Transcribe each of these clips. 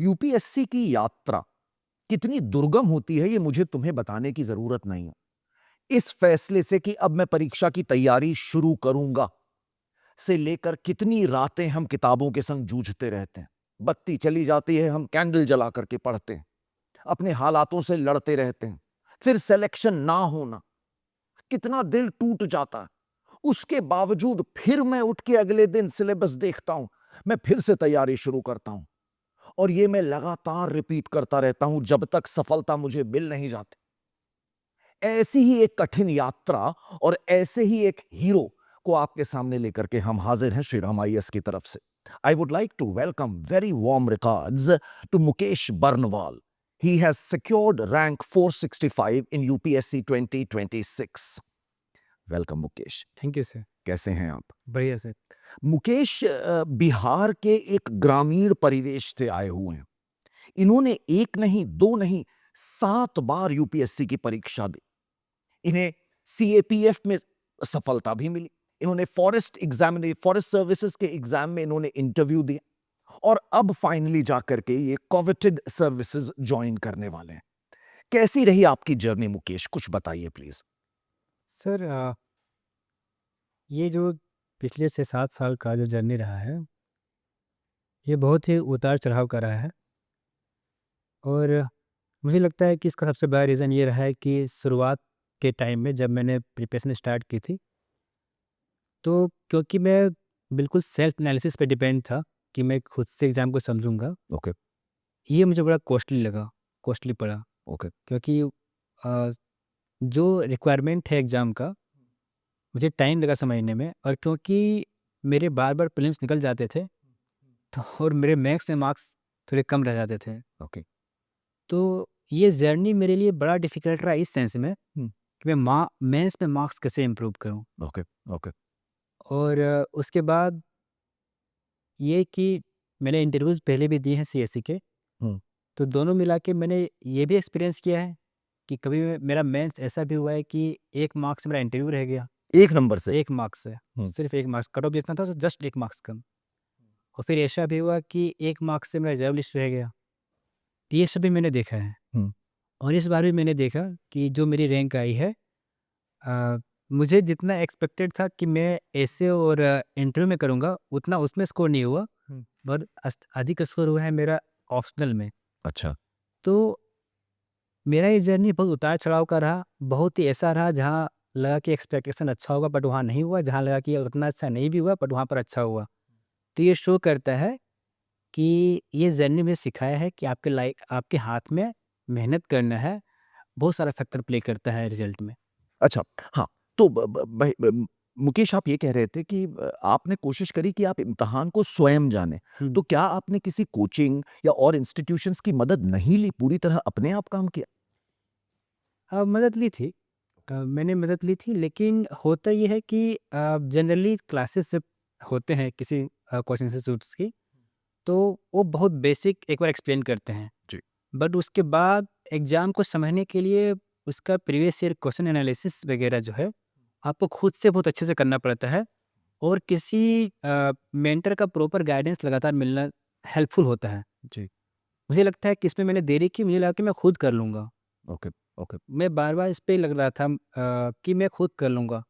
UPSC की यात्रा कितनी दुर्गम होती है ये मुझे तुम्हें बताने की जरूरत नहीं है। इस फैसले से कि अब मैं परीक्षा की तैयारी शुरू करूंगा से लेकर कितनी रातें हम किताबों के संग जूझते रहते हैं। बत्ती चली जाती है, हम कैंडल जला करके पढ़ते हैं, अपने हालातों से लड़ते रहते हैं। फिर सिलेक्शन ना होना, कितना दिल टूट जाता है। उसके बावजूद फिर मैं उठ के अगले दिन सिलेबस देखता हूं, मैं फिर से तैयारी शुरू करता हूं और ये मैं लगातार रिपीट करता रहता हूं जब तक सफलता मुझे मिल नहीं जाती। ऐसी ही एक कठिन यात्रा और ऐसे ही एक हीरो को आपके सामने लेकर के हम हाजिर हैं श्रीराम आईएएस की तरफ से। I would like to welcome very warm records to Mukesh Barnwal. He has secured rank 465 in UPSC 2026. Welcome Mukesh. Thank you sir. कैसे हैं आप? बढ़िया सर। मुकेश बिहार के एक ग्रामीण परिवेश से आए हुए हैं। इन्होंने एक नहीं, दो नहीं, 7 बार यूपीएससी की परीक्षा दी। इन्हें सीएपीएफ में सफलता भी मिली। इन्होंने फॉरेस्ट सर्विसेज के एग्जाम में इन्होंने इंटरव्यू दिया और अब फाइनली जाकर के ये कोवेटेड सर्विसेज ज्वाइन करने वाले हैं। कैसी रही आपकी जर्नी मुकेश, कुछ बताइए प्लीज। सर ये जो पिछले से 7 साल का जो जर्नी रहा है, ये बहुत ही उतार-चढ़ाव का रहा है और मुझे लगता है कि इसका सबसे बड़ा रीज़न ये रहा है कि शुरुआत के टाइम में जब मैंने प्रिपरेशन स्टार्ट की थी, तो क्योंकि मैं बिल्कुल सेल्फ एनालिसिस पे डिपेंड था कि मैं खुद से एग्ज़ाम को समझूँगा, ओके। ये मुझे बड़ा कॉस्टली लगा, कॉस्टली पड़ा। ओके। क्योंकि अ, जो रिक्वायरमेंट है एग्ज़ाम का, मुझे टाइम लगा समझने में और क्योंकि मेरे बार-बार प्रीलिम्स निकल जाते थे तो और मेरे मैथ्स में मार्क्स थोड़े कम रह जाते थे। ओके। तो ये जर्नी मेरे लिए बड़ा डिफ़िकल्ट रहा इस सेंस में हम्म। कि मैं मेंस में मार्क्स कैसे इम्प्रूव करूँ। ओके। ओके। और उसके बाद ये कि मैंने इंटरव्यूज़ पहले भी दिए हैं सीएसई के, हम्म। तो दोनों मिला के मैंने ये भी एक्सपीरियंस किया है कि कभी मेरा मेंस ऐसा भी हुआ है कि 1 मार्क्स से मेरा इंटरव्यू रह गया। एक नंबर से। 1 मार्क्स से, हम्म। सिर्फ़ 1 मार्क्स कट ऑफ जितना था, तो जस्ट 1 मार्क्स कम। और फिर ऐसा भी हुआ कि 1 मार्क्स से मेरा रिज़र्व लिस्ट रह गया। तो ये सब भी मैंने देखा है। हम्म। और इस बार भी मैंने देखा कि जो मेरी रैंक आई है, मुझे जितना एक्सपेक्टेड था कि मैं ऐसे और इंटरव्यू में करूँगा, उतना उसमें स्कोर नहीं हुआ, हम्म। पर अधिक स्कोर हुआ है मेरा ऑप्शनल में। अच्छा। तो मेरा ये जर्नी बहुत उतार-चढ़ाव का रहा, बहुत ही ऐसा रहा जहाँ लगा कि एक्सपेक्टेशन अच्छा होगा बट वहाँ नहीं हुआ, जहाँ लगा कि उतना अच्छा नहीं भी हुआ बट वहाँ पर अच्छा हुआ। तो ये शो करता है कि ये जर्नी मुझे सिखाया है कि आपके हाथ में मेहनत करना है, बहुत सारा फैक्टर प्ले करता है रिज़ल्ट में। अच्छा। हाँ। तो मुकेश, आप ये कह रहे थे कि आपने कोशिश करी कि आप इम्तिहान को स्वयं जानें। हुँ। तो क्या आपने किसी कोचिंग या और इंस्टीट्यूशंस की मदद नहीं ली, पूरी तरह अपने आप काम किया? मदद ली थी। मैंने मदद ली थी, लेकिन होता ये है कि जनरली क्लासेस जब होते हैं किसी कोचिंग इंस्टीट्यूट्स की, तो वो बहुत बेसिक एक बार एक्सप्लेन करते हैं। जी। बट उसके बाद एग्ज़ाम को समझने के लिए उसका प्रीवियस ईयर क्वेश्चन एनालिसिस वगैरह जो है, आपको खुद से बहुत अच्छे से करना पड़ता है और किसी मेंटर का प्रॉपर गाइडेंस लगातार मिलना हेल्पफुल होता है। जी। मुझे लगता है कि इसमें मैंने देरी की, मुझे लगा कि मैं खुद कर लूँगा। ओके। ओके। मैं बार-बार इस पे लग रहा था कि मैं खुद कर लूँगा।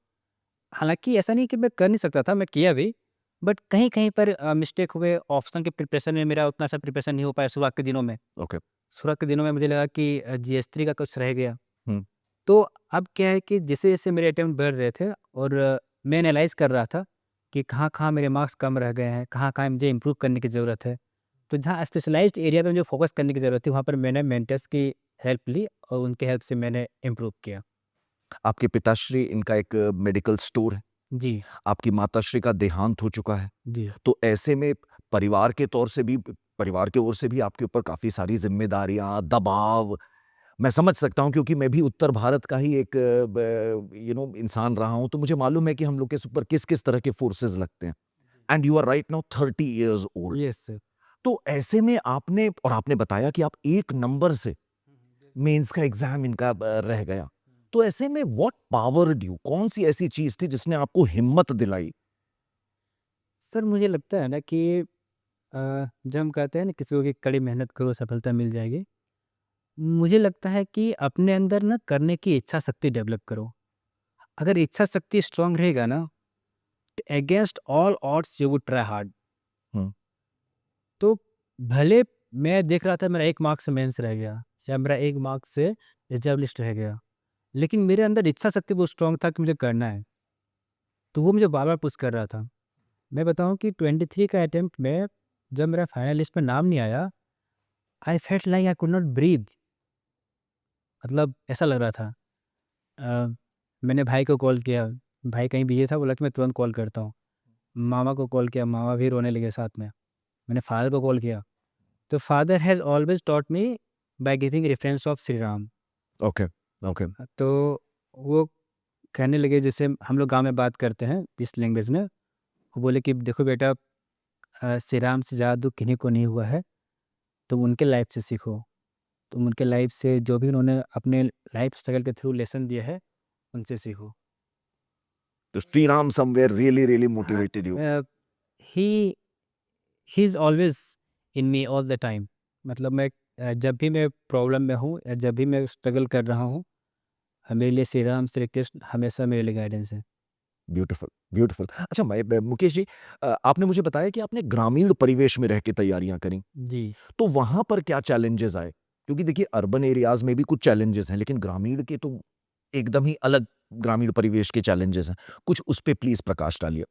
हालाँकि ऐसा नहीं कि मैं कर नहीं सकता था, मैं किया भी, बट कहीं-कहीं पर मिस्टेक हुए, ऑप्शन के प्रिपरेशन में मेरा उतना अच्छा प्रिपरेशन नहीं हो पाया शुरुआत के दिनों में। ओके। शुरुआत के दिनों में मुझे लगा कि जीएस-3 का कुछ रह गया। हम्म। तो अब क्या है कि जैसे-जैसे मेरे अटेम्प्ट बढ़ रहे थे और मैं एनालाइज़ कर रहा था कि कहाँ-कहाँ मेरे मार्क्स कम रह गए हैं, कहाँ-कहाँ मुझे इम्प्रूव करने की ज़रूरत है। तो जहाँ स्पेशलाइज़्ड एरिया पे मुझे फोकस करने की ज़रूरत थी, वहाँ पर मैंने मेंटर्स की हेल्प ली और उनकी हेल्प से मैंने इम्प्रूव किया। आपके पिताश्री, इनका एक मेडिकल स्टोर है। जी, आपकी माताश्री का देहांत हो चुका है। जी। तो ऐसे में परिवार के तौर से भी, परिवार की ओर से भी आपके ऊपर काफ़ी सारी ज़िम्मेदारियाँ, दबाव, मैं समझ सकता हूँ क्योंकि मैं भी उत्तर भारत का ही एक इंसान रहा हूँ, तो मुझे मालूम है कि हम लोग के ऊपर किस-किस तरह के फोर्सेस लगते हैं। And you are right now 30 years old. Yes sir. तो ऐसे में आपने बताया कि आप 1 नंबर से मेंस का एग्ज़ाम इनका रह गया। तो ऐसे में व्हाट पावर्ड यू? कौन-सी ऐसी चीज़ थी जिसने आपको हिम्मत दिलाई? सर मुझे लगता है ना कि जब हम कहते हैं ना किसी को कि कड़ी मेहनत करो सफलता मिल जाएगी, मुझे लगता है कि अपने अंदर ना करने की इच्छा शक्ति डेवलप करो। अगर इच्छा शक्ति स्ट्रांग रहेगा ना, तो against all odds you would try hard. Hmm. तो भले मैं देख रहा था मेरा 1 मार्क्स से मेंस रह गया या मेरा 1 मार्क्स से रिजर्व लिस्ट रह गया, लेकिन मेरे अंदर इच्छा शक्ति बहुत स्ट्रांग था कि मुझे करना है, तो वो मुझे बार-बार पुश कर रहा था। मैं बताऊँ कि 23 का अटेम्प्ट में जब मेरा फाइनल लिस्ट में नाम नहीं आया, I felt like I could not breathe. मतलब ऐसा लग रहा था। अ, मैंने भाई को कॉल किया, भाई कहीं बिज़ी था, बोला कि मैं तुरंत कॉल करता हूँ। मामा को कॉल किया, मामा भी रोने लगे साथ में। मैंने फादर को कॉल किया, तो father has always taught me by giving reference of Shri Ram. Okay. Okay. तो वो कहने लगे, जैसे हम लोग गाँव में बात करते हैं इस लैंग्वेज में, वो बोले कि देखो बेटा, श्री राम से ज़्यादा दुःख किन्हीं को नहीं हुआ है, तुम उनके लाइफ से सीखो। तुम उनके लाइफ से जो भी उन्होंने अपने लाइफ स्ट्रगल के थ्रू लेसन दिया है, उनसे सीखो। तो Shri Ram somewhere really really motivated you. He he is always in me all the time. मतलब मैं जब भी मैं प्रॉब्लम में हूँ या जब भी मैं स्ट्रगल कर रहा हूँ, मेरे लिए श्री राम, श्री कृष्ण हमेशा मेरे लिए गाइडेंस है। Beautiful, beautiful. अच्छा मुकेश जी, आपने मुझे बताया कि आपने ग्रामीण परिवेश में रह के तैयारियां करी, जी। तो वहां पर क्या चैलेंजेस आए? क्योंकि देखिए अर्बन एरियाज में भी कुछ चैलेंजेस हैं, लेकिन ग्रामीण के तो एकदम ही अलग ग्रामीण परिवेश के चैलेंजेस हैं। कुछ उस पे प्लीज प्रकाश डालिए।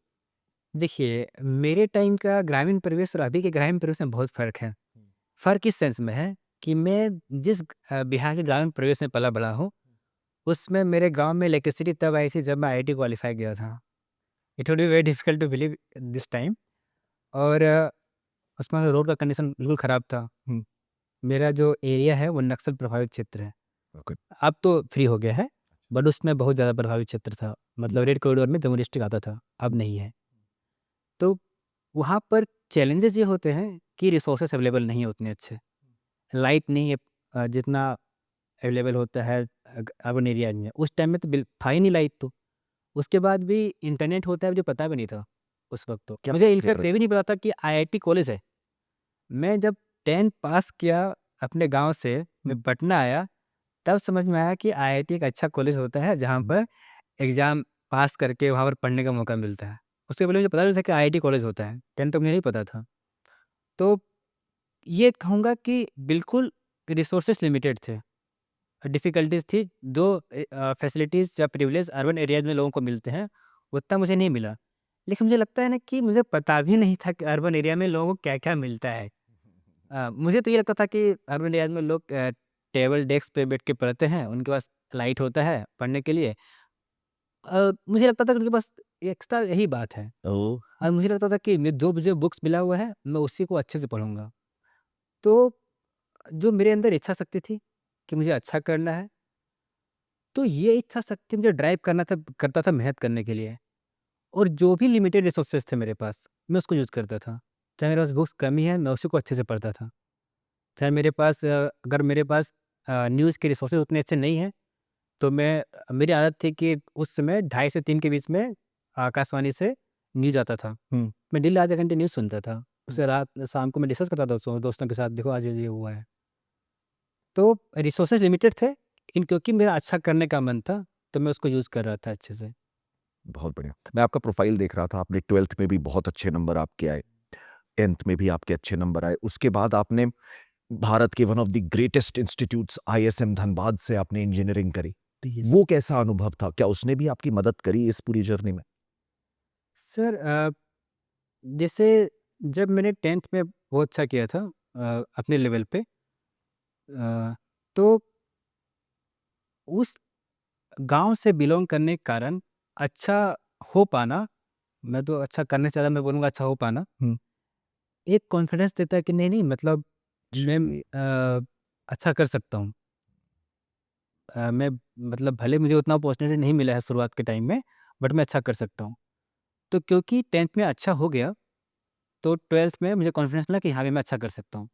देखिए, मेरे टाइम का ग्रामीण परिवेश और अभी के ग्रामीण परिवेश में बहुत फ़र्क है। फ़र्क इस सेंस में है कि मैं जिस बिहार के ग्रामीण परिवेश में पला-बड़ा हूँ, उसमें मेरे गाँव में इलेक्ट्रिसिटी तब आई थी जब मैं आईआईटी क्वालीफाई किया था। It would be very difficult to believe this time. और उसमें रोड का कंडीशन बिल्कुल ख़राब था। मेरा जो एरिया है वो नक्सल प्रभावित क्षेत्र है। ओके। अब तो फ्री हो गया है, बट उसमें बहुत ज़्यादा प्रभावित क्षेत्र था। मतलब रेड कॉरिडोर में जम्मू डिस्ट्रिक्ट आता था, अब नहीं है। तो वहाँ पर चैलेंजेस ये होते हैं कि रिसोर्सेस अवेलेबल नहीं है उतने अच्छे। लाइट नहीं है जितना अवेलेबल होता है अर्बन एरिया में। उस टाइम में तो था ही नहीं लाइट तो। उसके बाद भी इंटरनेट होता है मुझे पता भी नहीं था उस वक़्त तो। क्या मुझे कह इनफैक्ट रहे ये भी नहीं पता था कि आईआईटी कॉलेज है। मैं जब 10th पास किया अपने गाँव से, मैं पटना आया, तब समझ में आया कि आईआईटी एक अच्छा कॉलेज होता है जहाँ पर एग्ज़ाम पास करके वहाँ पर पढ़ने का मौका मिलता है। उससे पहले मुझे पता नहीं था कि आईआईटी कॉलेज होता है, 10th तक मुझे नहीं पता था। तो ये कहूँगा कि बिल्कुल रिसोर्सेस लिमिटेड थे, डिफ़िकल्टीज़ थी। जो फैसिलिटीज़ या प्रिविलेज अर्बन एरियाज़ में लोगों को मिलते हैं, उतना मुझे नहीं मिला। लेकिन मुझे लगता है ना कि मुझे पता भी नहीं था कि अर्बन एरिया में लोगों को क्या-क्या मिलता है। मुझे तो ये लगता था कि अर्बन एरियाज़ में लोग टेबल डेस्क पे बैठ के पढ़ते हैं, उनके पास लाइट होता है पढ़ने के लिए। मुझे लगता था कि उनके पास एक्स्ट्रा यही बात है। ओह! और मुझे लगता था कि मैं जो मुझे बुक्स मिला हुआ है, मैं उसी को अच्छे से पढ़ूँगा। तो जो मेरे अंदर इच्छा शक्ति थी कि मुझे अच्छा करना है, तो ये इच्छा शक्ति मुझे ड्राइव करता था मेहनत करने के लिए। और जो भी लिमिटेड रिसोर्सेज़ थे मेरे पास, मैं उसको यूज़ करता था। चाहे मेरे पास बुक्स कम ही है, मैं उसी को अच्छे से पढ़ता था। चाहे मेरे पास अगर मेरे पास न्यूज़ के रिसोर्सेज़ उतने अच्छे नहीं हैं, तो मेरी आदत थी कि उस समय 2:30 से 3 के बीच में आकाशवाणी से न्यूज़ आता था। हुँ। मैं डेली आधे घंटे न्यूज़ सुनता था। उसके रात शाम को मैं डिस्कस करता था दोस्तों के साथ, देखो आज ये हुआ है। तो रिसोर्सेज़ लिमिटेड थे, लेकिन क्योंकि मेरा अच्छा करने का मन था, तो मैं उसको यूज़ कर रहा था अच्छे से। बहुत बढ़िया। मैं आपका प्रोफाइल देख रहा था, आपने 12th में भी बहुत अच्छे नंबर आपके आए, 10th में भी आपके अच्छे नंबर आए। उसके बाद आपने भारत के one of the greatest institutes ISM Dhanbad से आपने इंजीनियरिंग करी। यस। वो कैसा अनुभव था? क्या उसने भी आपकी मदद करी इस पूरी जर्नी में? सर, जैसे जब मैंने 10th में बहुत अच्छा किया था अपने लेवल पे, तो उस गाँव से बिलॉन्ग करने के कारण अच्छा हो पाना, मैं तो अच्छा करने से ज़्यादा मैं बोलूँगा अच्छा हो पाना, हुँ। एक कॉन्फिडेंस देता है कि नहीं मतलब मैं अच्छा कर सकता हूँ। मैं मतलब भले मुझे उतना अपॉर्चुनिटी नहीं मिला है शुरुआत के टाइम में, बट मैं अच्छा कर सकता हूँ। तो क्योंकि 10th में अच्छा हो गया, तो 12th में मुझे कॉन्फिडेंस मिला कि हाँ, भी मैं अच्छा कर सकता हूँ।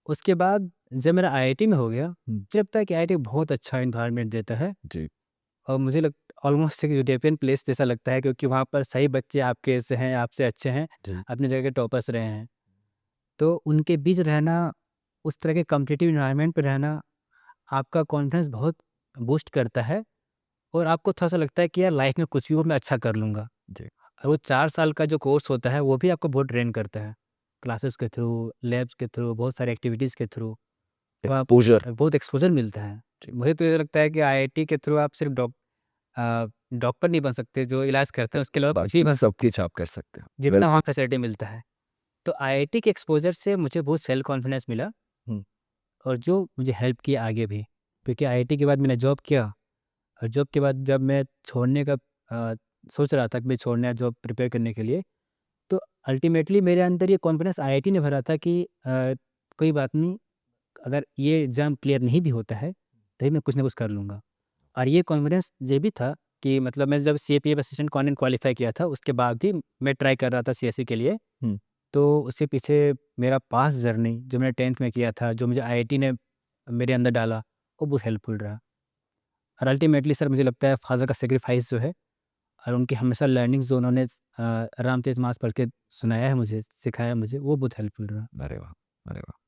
उसके बाद जब मेरा आईआईटी में हो गया, हुँ। मुझे लगता है कि आईआईटी बहुत अच्छा एनवायरनमेंट देता है। जी। और मुझे लग ऑलमोस्ट एक यूटोपियन प्लेस जैसा लगता है, क्योंकि वहाँ पर सही बच्चे आपके जैसे हैं, आपसे अच्छे हैं, जी। अपनी जगह के टॉपर्स रहे हैं। तो उनके बीच रहना, उस तरह के कॉम्पिटिटिव एनवायरनमेंट पे रहना आपका कॉन्फिडेंस बहुत बूस्ट करता है और आपको थोड़ा-सा लगता है कि यार लाइफ में कुछ भी हो मैं अच्छा कर लूँगा। जी। और वो 4 साल का जो कोर्स होता है वो भी आपको बहुत ट्रेन करता है। क्लासेस के थ्रू, लैब्स के थ्रू, बहुत सारे एक्टिविटीज़ के थ्रू, तो आप एक्सपोज़र। बहुत एक्सपोज़र मिलता है। जी। मुझे तो ये लगता है कि आईआईटी के थ्रू आप सिर्फ डॉक्टर नहीं बन सकते जो इलाज करते हैं, उसके अलावा कुछ भी बाकी बन सब सकते हैं, कुछ आप कर सकते हो। जितना वहाँ फैसिलिटी मिलता है। तो आईआईटी के एक्सपोज़र से मुझे बहुत सेल्फ कॉन्फिडेंस मिला हुँ। और जो मुझे हेल्प किया आगे भी। क्योंकि आईआईटी के बाद मैंने जॉब किया और जॉब के बाद जब मैं छोड़ने का सोच रहा था कि मैं छोड़ना है जॉब प्रिपेयर करने के लिए, तो अल्टीमेटली मेरे अंदर ये कॉन्फिडेंस आईआईटी ने भरा था कि कोई बात नहीं, अगर ये एग्ज़ाम क्लियर नहीं भी होता है, तभी मैं कुछ ना कुछ कर लूँगा। और ये कॉन्फिडेंस ये भी था कि मतलब मैं जब सीएपीएफ असिस्टेंट कॉन्वेंट क्वालीफाई किया था, उसके बाद भी मैं ट्राई कर रहा था सीएसई के लिए। हुँ। तो उसके पीछे मेरा पास्ट जर्नी जो मैंने 10th में किया था, जो मुझे आईआईटी ने मेरे अंदर डाला, वो बहुत हेल्पफुल रहा। और अल्टीमेटली सर मुझे लगता है फादर का सैक्रिफाइस जो है और उनकी हमेशा लर्निंग्स जो उन्होंने रामचरित मानस पढ़ के सुनाया है मुझे, सिखाया है मुझे, वो बहुत हेल्पफुल रहा। अरे वाह! अरे वाह!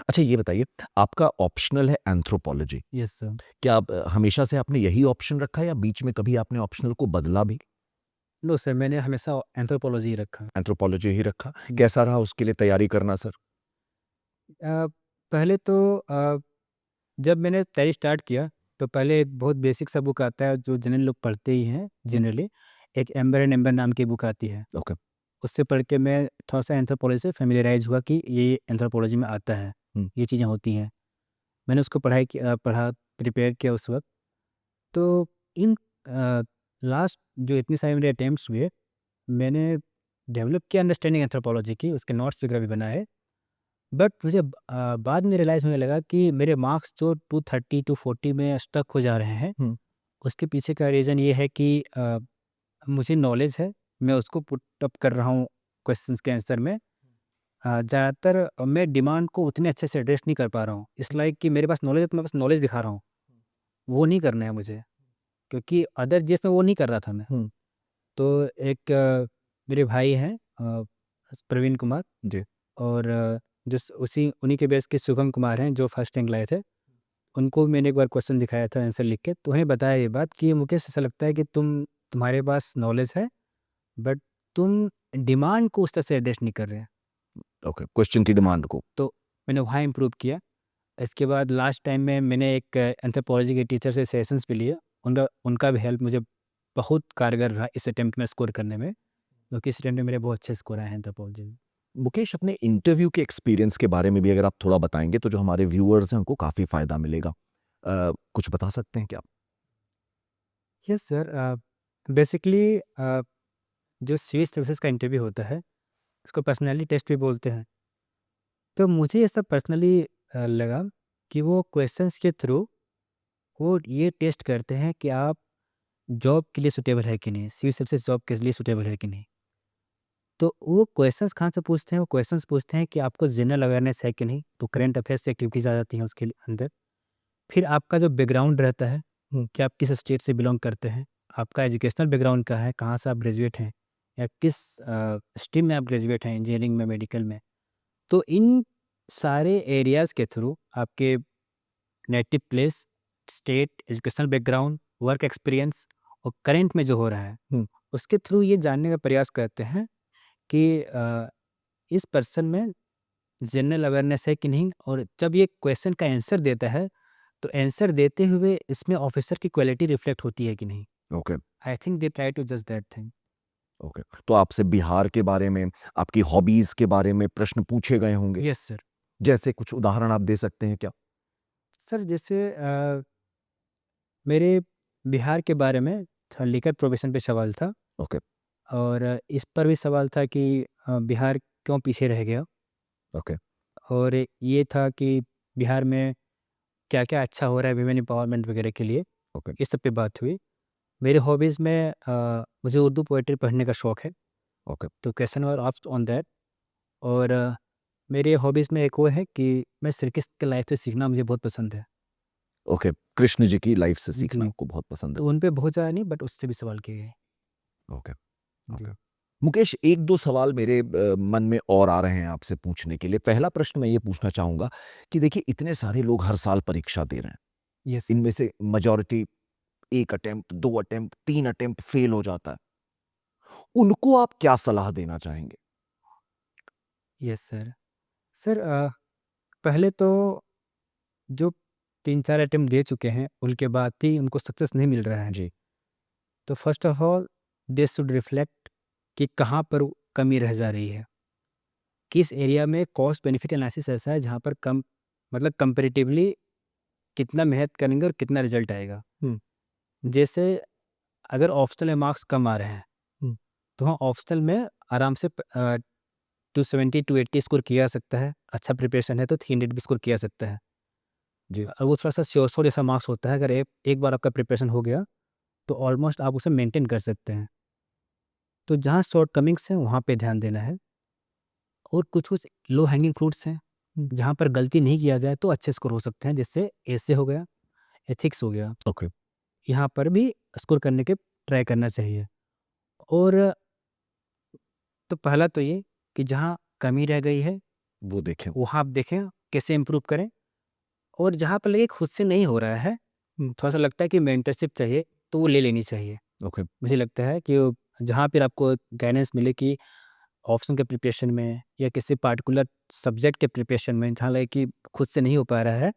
अच्छा ये बताइए, आपका ऑप्शनल है एंथ्रोपोलॉजी। Yes sir. क्या आप हमेशा से आपने यही ऑप्शन रखा है या बीच में कभी आपने ऑप्शनल को बदला भी? नो सर, मैंने हमेशा एंथ्रोपोलॉजी रखा। एंथ्रोपोलॉजी ही रखा। हुँ। कैसा रहा उसके लिए तैयारी करना सर? पहले तो जब मैंने तैयारी स्टार्ट किया, तो पहले एक बहुत बेसिक सा बुक आता है जो जनरल लोग पढ़ते ही हैं हुँ। जनरली, एक एम्बर एंड एम्बर नाम की बुक आती है। ओके। उससे पढ़ के मैं थोड़ा-सा एंथ्रोपोलॉजी से फ़ैमिलियराइज़ हुआ कि ये एंथ्रोपोलॉजी में आता है, हुँ। ये चीज़ें होती हैं। मैंने उसको पढ़ा, प्रिपेयर किया उस वक़्त। तो इन अ, लास्ट जो इतने सारे मेरे अटेम्प्ट्स हुए, मैंने डेवलप किया अंडरस्टैंडिंग एंथ्रोपोलॉजी की, उसके नोट्स वगैरह भी बनाए। बट मुझे बाद में रियलाइज़ होने लगा कि मेरे मार्क्स जो 230 240 में स्टक हो जा रहे हैं, हुँ। उसके पीछे का रीज़न ये है कि मुझे नॉलेज है, मैं उसको पुट अप कर रहा हूँ क्वेश्चंस के आंसर में। ज़्यादातर मैं डिमांड को उतने अच्छे से एड्रेस नहीं कर पा रहा हूँ। इट्स लाइक कि मेरे पास नॉलेज है तो मैं बस नॉलेज दिखा रहा हूँ, वो नहीं करना है मुझे, क्योंकि अदर चीज़ में वो नहीं कर रहा था मैं। हुँ। तो एक मेरे भाई हैं प्रवीण कुमार, जी। और जो उसी उन्हीं के बैच के शुभम कुमार हैं जो फर्स्ट रैंक लाए थे। उनको मैंने एक बार क्वेश्चन दिखाया था आंसर लिख के, तो उन्हें बताया ये बात कि मुकेश ऐसा लगता है कि तुम्हारे पास नॉलेज है, बट तुम डिमांड को उस तरह से एड्रेस नहीं कर रहे हैं। ओके, क्वेश्चन की डिमांड को। तो मैंने वहाँ इम्प्रूव किया। इसके बाद लास्ट टाइम में मैंने एक एंथ्रोपोलॉजी के टीचर से सेशंस भी लिए। उनका उनका भी हेल्प मुझे बहुत कारगर रहा इस अटेम्प्ट में स्कोर करने में, क्योंकि इस अटेम्प्ट में मेरे बहुत अच्छे स्कोर आए हैं एंथ्रोपोलॉजी में। मुकेश, अपने इंटरव्यू के एक्सपीरियंस के बारे में भी अगर आप थोड़ा बताएँगे तो जो हमारे व्यूअर्स हैं उनको काफ़ी फ़ायदा मिलेगा। कुछ बता सकते हैं क्या आप? यस सर, बेसिकली जो सिविल सर्विसेज का इंटरव्यू होता है, उसको पर्सनैलिटी टेस्ट भी बोलते हैं। तो मुझे ऐसा पर्सनली लगा कि वो क्वेश्चंस के थ्रू वो ये टेस्ट करते हैं कि आप जॉब के लिए सूटेबल है कि नहीं, सिविल सर्विसेज जॉब के लिए सूटेबल है कि नहीं। तो वो क्वेश्चंस कहाँ से पूछते हैं? वो क्वेश्चंस पूछते हैं कि आपको जनरल अवेयरनेस है कि नहीं, तो करंट अफेयर्स से एक्टिविटीज़ आ जाती हैं उसके अंदर। फिर आपका जो बैकग्राउंड रहता है हुँ। कि आप किस स्टेट से बिलोंग करते हैं, आपका एजुकेशनल बैकग्राउंड क्या है, कहाँ से आप ग्रेजुएट हैं या किस स्ट्रीम में आप ग्रेजुएट हैं, इंजीनियरिंग में, मेडिकल में। तो इन सारे एरियाज़ के थ्रू आपके native place, state, educational background, work experience और करंट में जो हो रहा है, हुँ। उसके थ्रू ये जानने का प्रयास करते हैं कि इस पर्सन में जनरल अवेयरनेस है कि नहीं, और जब ये क्वेश्चन का आंसर देता है, तो आंसर देते हुए इसमें ऑफिसर की क्वालिटी रिफ्लेक्ट होती है कि नहीं। Okay. I think they try to जज दैट थिंग। ओके। तो आपसे बिहार के बारे में, आपकी हॉबीज़ के बारे में प्रश्न पूछे गए होंगे। Yes sir. जैसे कुछ उदाहरण आप दे सकते हैं क्या? सर जैसे मेरे बिहार के बारे में लिकर प्रोविज़न पे सवाल था, ओके। और इस पर भी सवाल था कि बिहार क्यों पीछे रह गया, ओके। और ये था कि बिहार में क्या-क्या अच्छा हो रहा है विमेन एम्पावरमेंट वगैरह के लिए, ओके। इस सब पे बात हुई। मेरे हॉबीज़ में मुझे उर्दू पोएट्री पढ़ने का शौक है, ओके। तो question were asked on that. और मेरे हॉबीज़ में एक और है कि मैं श्री कृष्ण की लाइफ़ से सीखना मुझे बहुत पसंद है। ओके। कृष्ण जी की लाइफ़ से सीखना जी, आपको बहुत पसंद तो उन पे बहुत ज़्यादा नहीं, बट उससे भी सवाल किए गए। है। ओके। जी। ओके। मुकेश, एक दो सवाल मेरे मन में और आ रहे हैं आपसे पूछने के लिए। पहला प्रश्न मैं ये पूछना चाहूंगा कि देखिए, इतने सारे लोग हर साल परीक्षा दे रहे हैं, यस इनमें से मेजॉरिटी एक अटेम्प्ट, दो अटेम्प्ट, तीन अटेम्प्ट फेल हो जाता है। उनको आप क्या सलाह देना चाहेंगे? Yes sir. सर पहले तो जो 3-4 अटेम्प्ट दे चुके हैं उनके बाद भी उनको सक्सेस नहीं मिल रहा है, जी। तो first of all they should reflect कि कहाँ पर कमी रह जा रही है, किस एरिया में कॉस्ट बेनिफिट एनालिसिस ऐसा है जहाँ पर कम मतलब कंपैरेटिवली कितना मेहनत करेंगे और कितना रिजल्ट आएगा। जैसे अगर ऑप्शनल में मार्क्स कम आ रहे हैं तो हाँ, ऑप्शनल में आराम से 270 280 स्कोर किया जा सकता है। अच्छा प्रिपरेशन है तो 300 भी स्कोर किया जा सकता है। जी। और वो थोड़ा सा श्योर श्योर जैसा मार्क्स होता है। अगर एक बार आपका प्रिपरेशन हो गया तो ऑलमोस्ट आप उसे मेंटेन कर सकते हैं। तो जहाँ शॉर्ट कमिंग्स हैं वहाँ पे ध्यान देना है, और कुछ कुछ लो हैंगिंग फ्रूट्स हैं जहाँ पर गलती नहीं किया जाए तो अच्छे स्कोर हो सकते हैं। जैसे ऐसे हो गया, एथिक्स हो गया, ओके। यहाँ पर भी स्कोर करने के ट्राई करना चाहिए। और तो पहला तो ये कि जहाँ कमी रह गई है वो देखें। वहाँ आप देखें कैसे इम्प्रूव करें, और जहाँ पर लगे खुद से नहीं हो रहा है, थोड़ा सा लगता है कि मेंटरशिप चाहिए, तो वो ले लेनी चाहिए। ओके। मुझे लगता है कि जहाँ पर आपको गाइडेंस मिले कि ऑप्शन के प्रिपरेशन में या किसी पार्टिकुलर सब्जेक्ट के प्रिपरेशन में जहाँ लगे कि खुद से नहीं हो पा रहा है,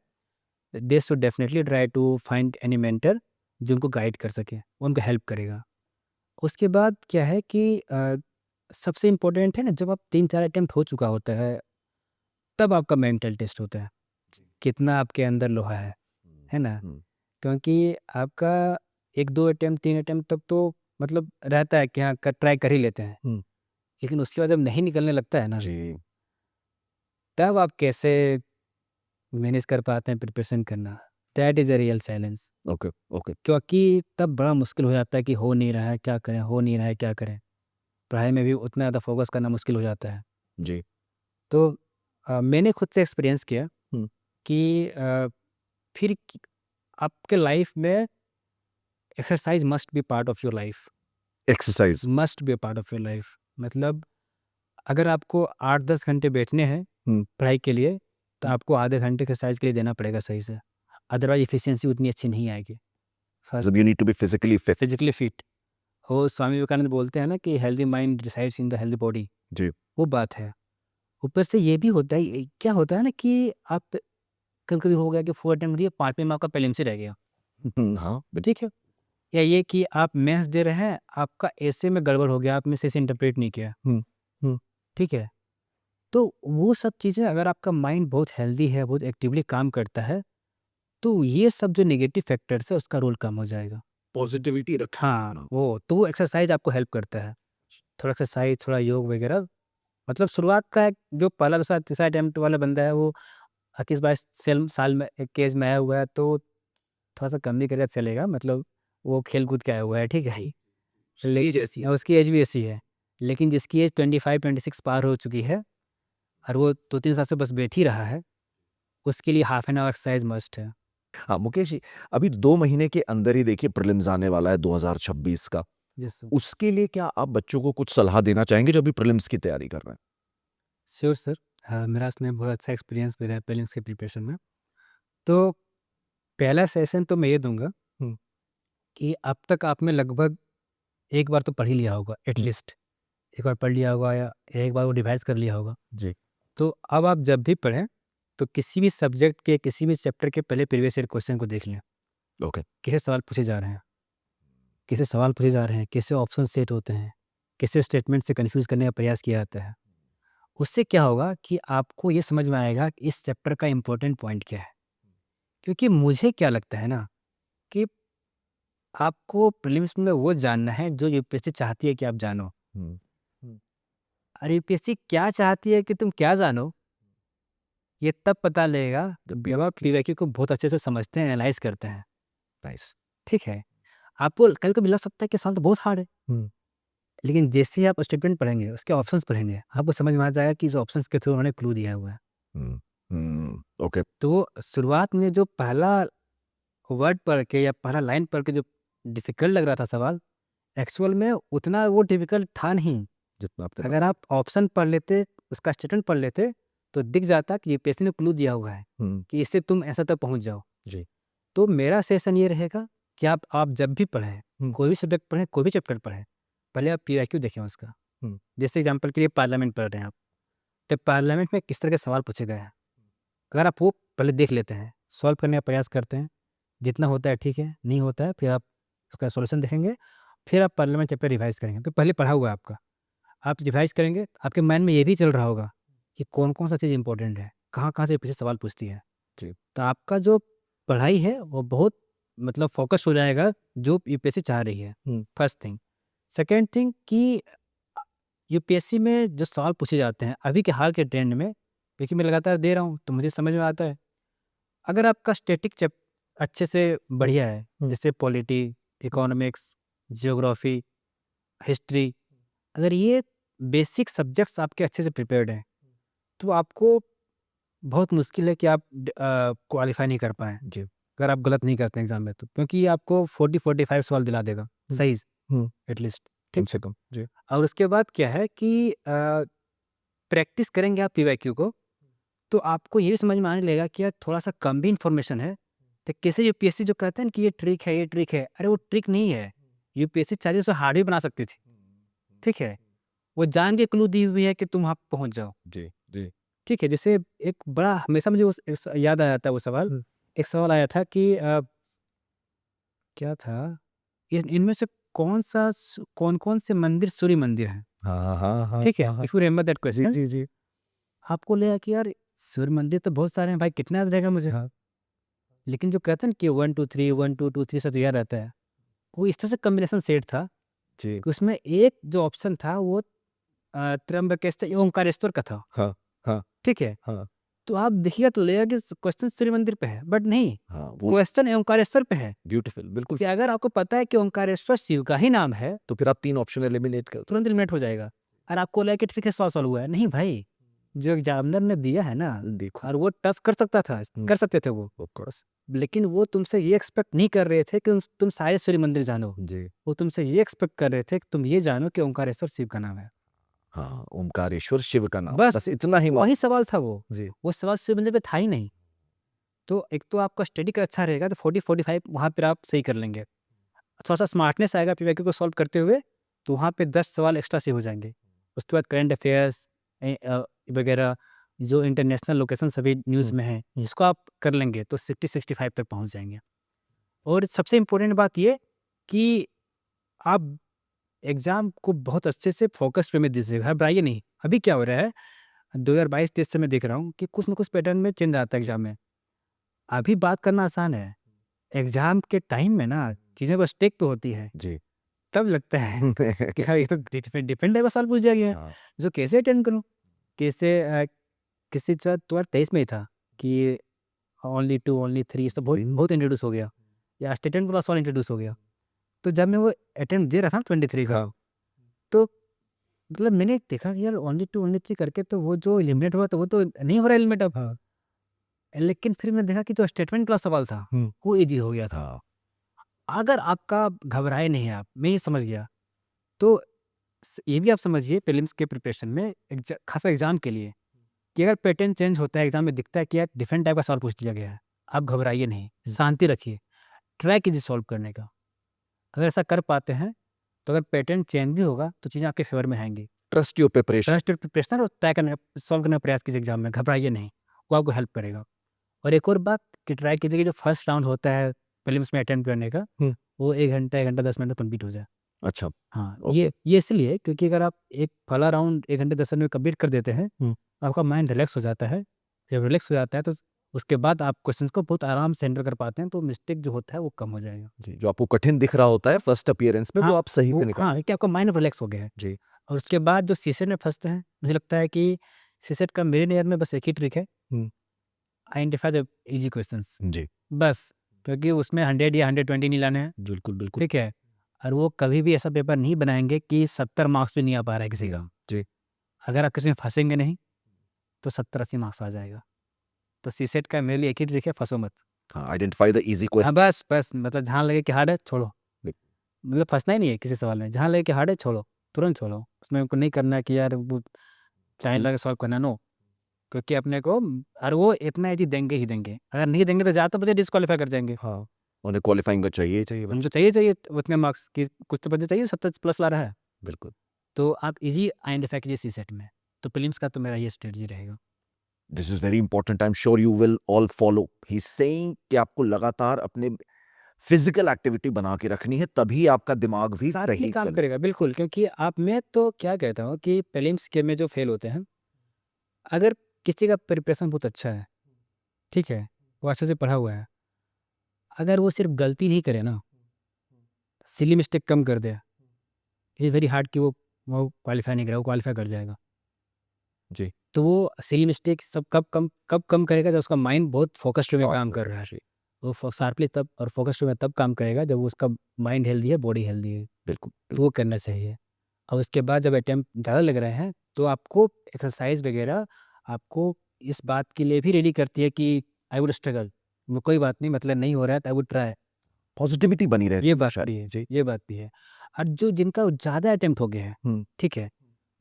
they should definitely try to find any mentor जो उनको गाइड कर सके, उनको हेल्प करेगा। उसके बाद क्या है कि सबसे इम्पोर्टेंट है ना, जब आप 3-4 अटेम्प्ट हो चुका होता है तब आपका मेंटल टेस्ट होता है, कितना आपके अंदर लोहा है ना? क्योंकि आपका 1-2 अटेम्प्ट 3 अटेम्प्ट तक तो मतलब रहता है कि हाँ ट्राई कर ही लेते हैं, लेकिन उसके बाद जब नहीं निकलने लगता है ना, जी। तब आप कैसे मैनेज कर पाते हैं प्रिपरेशन करना, that is a real challenge. Okay. Okay. क्योंकि तब बड़ा मुश्किल हो जाता है कि हो नहीं रहा है क्या करें, हो नहीं रहा है क्या करें। पढ़ाई में भी उतना ज़्यादा फोकस करना मुश्किल हो जाता है। जी। तो मैंने खुद से एक्सपीरियंस किया हम्म। कि फिर आपके लाइफ में exercise must be part of your life, exercise. Must be part of your life. मतलब अगर आपको 8-10 घंटे बैठने हैं पढ़ाई के लिए, तो आपको आधे घंटे एक्सरसाइज के लिए देना पड़ेगा सही से, अदरवाइज इफिशियंसी उतनी अच्छी नहीं आएगी। First, you need to be physically fit. Physically fit हो। स्वामी विवेकानंद बोलते हैं ना कि healthy mind resides in the healthy body, जी। वो बात है। ऊपर से ये भी होता है, क्या होता है ना कि आप कभी कभी हो गया कि 4 अटेम्प्ट दिए, 5वें में आपका प्रीलिम्स ही रह गया, हाँ। ठीक है। या ये कि आप मेंस दे रहे हैं, आपका ऐसे में गड़बड़ हो गया, आपने सही से इंटरप्रेट नहीं किया, ठीक है। तो वो सब चीज़ें, अगर आपका माइंड बहुत हेल्दी है, बहुत एक्टिवली काम करता है, तो ये सब जो नेगेटिव फैक्टर्स है उसका रोल कम हो जाएगा। पॉजिटिविटी रखना। हाँ, वो तो वो एक्सरसाइज आपको हेल्प करता है। थोड़ा एक्सरसाइज, थोड़ा योग वगैरह। मतलब शुरुआत का जो पहला दूसरा तीसरा अटेम्प्ट वाला बंदा है वो 21-22 साल में एक एज में आया हुआ है, तो थोड़ा सा कम भी करेगा चलेगा। मतलब वो खेल कूद के आया हुआ है, ठीक है। लेकिन उसकी एज भी ऐसी है, लेकिन जिसकी एज 25-26 पार हो चुकी है और वो 2-3 साल से बस बैठ ही रहा है, उसके लिए half an hour exercise must है। हाँ मुकेश जी, अभी 2 महीने के अंदर ही देखिए प्रीलिम्स आने वाला है 2026 का। यस उसके लिए क्या आप बच्चों को कुछ सलाह देना चाहेंगे जो अभी प्रीलिम्स की तैयारी कर रहे हैं? Sure sir. मेरा इसमें बहुत अच्छा एक्सपीरियंस भी रहा है प्रीलिम्स के प्रिपरेशन में। तो पहला सेशन तो मैं ये दूंगा कि अब तक आपने लगभग एक बार तो पढ़ ही लिया होगा, एटलीस्ट एक बार पढ़ लिया होगा या एक बार वो रिवाइज कर लिया होगा। जी। तो अब आप जब भी पढ़ें तो किसी भी सब्जेक्ट के किसी भी चैप्टर के पहले प्रीवियस ईयर क्वेश्चन को देख लें, ओके। कैसे सवाल पूछे जा रहे हैं, कैसे सवाल पूछे जा रहे हैं, कैसे ऑप्शन सेट होते हैं, कैसे स्टेटमेंट से कंफ्यूज करने का प्रयास किया जाता है। उससे क्या होगा कि आपको ये समझ में आएगा कि इस चैप्टर का इम्पोर्टेंट पॉइंट क्या है। क्योंकि मुझे क्या लगता है ना कि आपको प्रीलिम्स में वो जानना है जो यूपीएससी चाहती है कि आप जानो। हम्म। हम्म। और यूपीएससी क्या चाहती है कि तुम क्या जानो, ये तब पता लगेगा जब आप पीवाईक्यू को बहुत अच्छे से समझते हैं, एनालाइज करते हैं। नाइस। ठीक है, आपको कल कभी लग सकता है कि सवाल तो बहुत हार्ड है, लेकिन जैसे ही आप स्टेटमेंट पढ़ेंगे, उसके ऑप्शंस पढ़ेंगे, आपको समझ में आ जाएगा कि इस ऑप्शंस के थ्रू उन्होंने क्लू दिया हुआ है। ओके। तो शुरुआत में जो पहला वर्ड पढ़ के या पहला लाइन पढ़ के जो डिफिकल्ट लग रहा था सवाल, एक्चुअल में उतना वो डिफिकल्ट था नहीं। जितना आपने अगर आप ऑप्शन पढ़ लेते, उसका स्टेटमेंट पढ़ लेते, तो दिख जाता कि यूपीएससी ने क्लू दिया हुआ है कि इससे तुम ऐसा तक पहुँच जाओ। जी। तो मेरा सजेशन ये रहेगा कि आप जब भी पढ़ें, कोई भी सब्जेक्ट पढ़ें, कोई भी चैप्टर पढ़ें, पहले आप पीवाईक्यू देखें उसका। जैसे एग्जांपल के लिए पार्लियामेंट पढ़ रहे हैं आप, तो पार्लियामेंट में किस तरह के सवाल पूछे गए हैं, अगर आप वो पहले देख लेते हैं, सॉल्व करने का प्रयास करते हैं, जितना होता है ठीक है, नहीं होता है फिर आप उसका सॉल्यूशन देखेंगे, फिर आप पार्लियामेंट चैप्टर रिवाइज करेंगे। तो पहले पढ़ा हुआ है आपका, आप रिवाइज करेंगे, आपके माइंड में ये भी चल रहा होगा कि कौन-कौन सा चीज़ इंपॉर्टेंट है, कहाँ-कहाँ से पीछे सवाल पूछती है। जी। तो आपका जो पढ़ाई है वो बहुत मतलब फोकस हो जाएगा जो यूपीएससी चाह रही है, फर्स्ट थिंग। सेकंड थिंग कि यूपीएससी में जो सवाल पूछे जाते हैं अभी के हाल के ट्रेंड में, क्योंकि मैं लगातार दे रहा हूँ तो मुझे समझ में आता है। अगर आपका स्टैटिक अच्छे से बढ़िया है, जैसे पॉलिटी, इकोनॉमिक्स, जियोग्राफी, हिस्ट्री, अगर ये बेसिक सब्जेक्ट्स आपके अच्छे से प्रिपेयर्ड हैं, तो आपको बहुत मुश्किल है कि आप क्वालिफाई नहीं कर पाएँ, जी। अगर आप गलत नहीं करते हैं एग्ज़ाम में तो। क्योंकि ये आपको 40-45 सवाल दिला देगा, सही एटलीस्ट, कम ठीक? से कम। जी। और उसके बाद क्या है कि प्रैक्टिस करेंगे आप पीवाईक्यू को, तो आपको ये भी समझ में आने लगेगा कि यार थोड़ा-सा कम भी इन्फॉर्मेशन है, तो कैसे यूपीएससी जो कहते हैं ना कि ये ट्रिक है, ये ट्रिक है, अरे वो ट्रिक नहीं है। यूपीएससी चाहे उसे हार्ड भी बना सकती थी, ठीक है? वो जान के क्लू दी हुई है कि तुम वहाँ पहुँच जाओ, जी, जी। ठीक है? जैसे एक बड़ा हमेशा मुझे उस इस याद आ जाता है वो सवाल, एक सवाल आया था कि क्या था? इनमें से कौन-कौन से मंदिर सूर्य मंदिर हैं? हाँ, हाँ, हाँ, ठीक है? हाँ, हाँ। इफ यू रिमेंबर दैट जी, क्वेश्चन, जी, जी। आपको लगेगा कि यार सूर्य मंदिर तो बहुत सारे हैं भाई, कितना याद रहेगा मुझे? हाँ। लेकिन जो कहते हैं ना कि 1 2 3 1 2 2 3 से तो याद रहता है, वो इस तरह से कॉम्बिनेशन सेट था जी। कि उसमें एक जो ऑप्शन था वो त्र्यंबकेश्वर ओंकारेश्वर का था, हाँ, हाँ, ठीक है? हाँ, तो आप देखिएगा तो लगेगा कि क्वेश्चन सूर्य मंदिर पे है, बट नहीं, हाँ, वो क्वेश्चन ओंकारेश्वर पे है। ब्यूटीफुल, बिल्कुल कि सही। अगर आपको पता है कि ओंकारेश्वर शिव का ही नाम है, तो फिर आप 3 ऑप्शन एलिमिनेट कर दो। तुरंत एलिमिनेट हो जाएगा। और आपको लगे कि ठीक है सॉल्व हुआ है, नहीं भाई, जो एग्जामिनर ने दिया है ना, देखो, और वो टफ कर सकता था, कर सकते थे वो, ऑफ कोर्स। लेकिन वो तुमसे ये एक्सपेक्ट नहीं कर रहे थे कि तुम सारे सूर्य मंदिर जानो। जी। वो तुमसे ये एक्सपेक्ट कर रहे थे कि तुम ये जानो कि ओंकारेश्वर शिव का नाम है। हाँ, ओमकारेश्वर शिव का नाम, बस बस इतना ही वही सवाल था वो। जी। वो सवाल सूर्य मंदिर पे था ही नहीं। तो एक तो आपका स्टडी का अच्छा रहेगा तो 40-45 वहाँ पर आप सही कर लेंगे। थोड़ा-सा स्मार्टनेस आएगा पीवाईक्यू को सॉल्व करते हुए, तो वहाँ पे 10 सवाल एक्स्ट्रा से हो जाएँगे। उसके बाद करंट अफेयर्स वगैरह जो इंटरनेशनल लोकेशन सभी न्यूज़ में हैं, इसको आप कर लेंगे तो 60-65 तक पहुँच जाएँगे। और सबसे इम्पोर्टेंट बात ये कि आप एग्ज़ाम को बहुत अच्छे से फ़ोकस्ड वे में दीजिएगा, घबराइए नहीं। अभी क्या हो रहा है 2022-23 से मैं देख रहा हूँ कि कुछ न कुछ पैटर्न में चेंज आता है एग्ज़ाम में। अभी बात करना आसान है, एग्ज़ाम के टाइम में ना चीज़ें बस टेक पे होती हैं। जी। तब लगता है कि हाँ, ये तो डिफरेंट टाइप का सवाल पूछ दिया गया है, हाँ, जो कैसे अटेंड करूँ? कैसे किसी शायद 2023 में ही था कि ओनली 2, ओनली 3 ये सब बहुत बहुत इंट्रोड्यूस हो गया, या स्टेटेंट वाला सवाल इंट्रोड्यूस हो गया। तो जब मैं वो अटेम्प्ट दे रहा था 23 का, हाँ, तो मतलब मैंने देखा कि यार ओनली 2, ओनली 3 करके तो वो जो एलिमिनेट हुआ, तो वो तो नहीं हो रहा एलिमिनेट अब। हाँ, लेकिन फिर मैंने देखा कि जो स्टेटमेंट वाला सवाल था, वो ईज़ी हो गया था। हाँ, अगर आपका घबराए नहीं आप, मैं ये समझ गया, तो ये भी आप समझिए प्रीलिम्स के प्रिपरेशन में खासा एग्जाम के लिए कि अगर पैटर्न चेंज होता है एग्जाम में, दिखता है कि यार डिफरेंट टाइप का सवाल पूछ दिया गया है, आप घबराइए नहीं, शांति रखिए, ट्राई कीजिए सॉल्व करने का। अगर ऐसा कर पाते हैं तो अगर पैटर्न चेंज भी होगा तो चीज़ें आपके फेवर में आएंगी। Trust your preparation. Trust preparation और तय करने सॉल्व करने का प्रयास कीजिए एग्जाम में, घबराइए नहीं, वो आपको हेल्प करेगा। और एक और बात कि ट्राई कीजिए कि जो फर्स्ट राउंड होता है प्रीलिम्स में अटेम्प्ट करने का, वो 1 घंटा 1 घंटा 10 मिनट में कंप्लीट हो जाए। अच्छा, हाँ, ओके। ये इसलिए क्योंकि अगर आप एक पहला राउंड 1 घंटे 10 मिनट में कंप्लीट कर देते हैं, आपका माइंड रिलैक्स हो जाता है। जब रिलैक्स हो जाता है तो उसके बाद आप क्वेश्चंस को बहुत आराम से हैंडल कर पाते हैं, तो मिस्टेक जो होता है वो कम हो जाएगा। जी, जो आपको कठिन दिख रहा होता है फर्स्ट अपीयरेंस में, वो आप सही से निकाल। हाँ, कि आपका माइंड रिलैक्स हो गया है। जी। और उसके बाद जो सीसेट में फँसते हैं, मुझे लगता है कि सीसेट का मेरे नज़र में बस एक ही ट्रिक है, आइडेंटिफाई द ईज़ी क्वेश्चंस, जी, बस। क्योंकि उसमें 100 या 120 नहीं लाने हैं, बिल्कुल, बिल्कुल। ठीक है? और वो कभी भी ऐसा पेपर नहीं बनाएँगे कि 70 मार्क्स भी नहीं आ पा रहा है किसी का। जी, अगर आप किसी में फँसेंगे नहीं, तो 70-80 मार्क्स आ जाएगा। तो सीसेट का मेरे लिए एक ही ट्रिक है, फँसो मत। हाँ, आइडेंटिफाई द ईज़ी हाँ, क्वेश्चन। बस मतलब जहाँ लगे कि हार्ड है, छोड़ो। मतलब फँसना ही नहीं है किसी सवाल में, जहाँ लगे कि हार्ड है, छोड़ो। तुरंत छोड़ो। उसमें हमको नहीं करना है कि यार वो चाहे लगा सॉल्व करना, नो। क्योंकि अपने को और वो इतना एजी देंगे ही देंगे, अगर नहीं देंगे तो ज़्यादातर बच्चे डिस्क्वालीफाई कर जाएंगे। हाँ, उन्हें क्वालिफाइंग का चाहिए ही चाहिए बच्चा। उनको चाहिए उतने मार्क्स कि कुछ तो बच्चे चाहिए 70+ ला रहा है, बिल्कुल। तो आप इजी आइडेंटिफाई कीजिए सी सेट में। तो प्रीलिम्स का तो मेरा ये स्ट्रेटजी रहेगा। This is very important, I am sure you will all follow. He is saying कि आपको लगातार अपने फिजिकल एक्टिविटी बना के रखनी है, तभी आपका दिमाग भी साथ में सही काम चले। करेगा बिल्कुल, क्योंकि आप मैं तो क्या कहता हूँ कि प्रीलिम्स के में जो फेल होते हैं, अगर किसी का प्रिपरेशन बहुत अच्छा है, ठीक है, वो अच्छे से पढ़ा हुआ है, अगर वो सिर्फ गलती नहीं करे ना, सिली मिस्टेक कम कर दे, इज वेरी हार्ड कि वो क्वालिफाई नहीं करेगा, वो क्वालिफाई कर जाएगा। जी। तो वो सिली मिस्टेक सब कब कम करेगा, जब उसका माइंड बहुत फोकस्ड वे में Start काम हो कर गया, रहा है। जी। वो शार्पली तब और फोकस्ड में तब काम करेगा जब उसका माइंड हेल्दी है, बॉडी हेल्दी है। बिल्कुल तो वो करना चाहिए। और उसके बाद जब अटेम्प्ट ज़्यादा लग रहे हैं, तो आपको एक्सरसाइज वगैरह आपको इस बात के लिए भी रेडी करती है कि आई वुड स्ट्रगल, वो कोई बात नहीं, मतलब नहीं हो रहा है तो आई वुड ट्राई। पॉजिटिविटी बनी रहती ये है बात शायद। भी है, जी। ये बात भी है। और जो जिनका ज़्यादा अटेम्प्ट हो गए हैं, हम्म। ठीक है,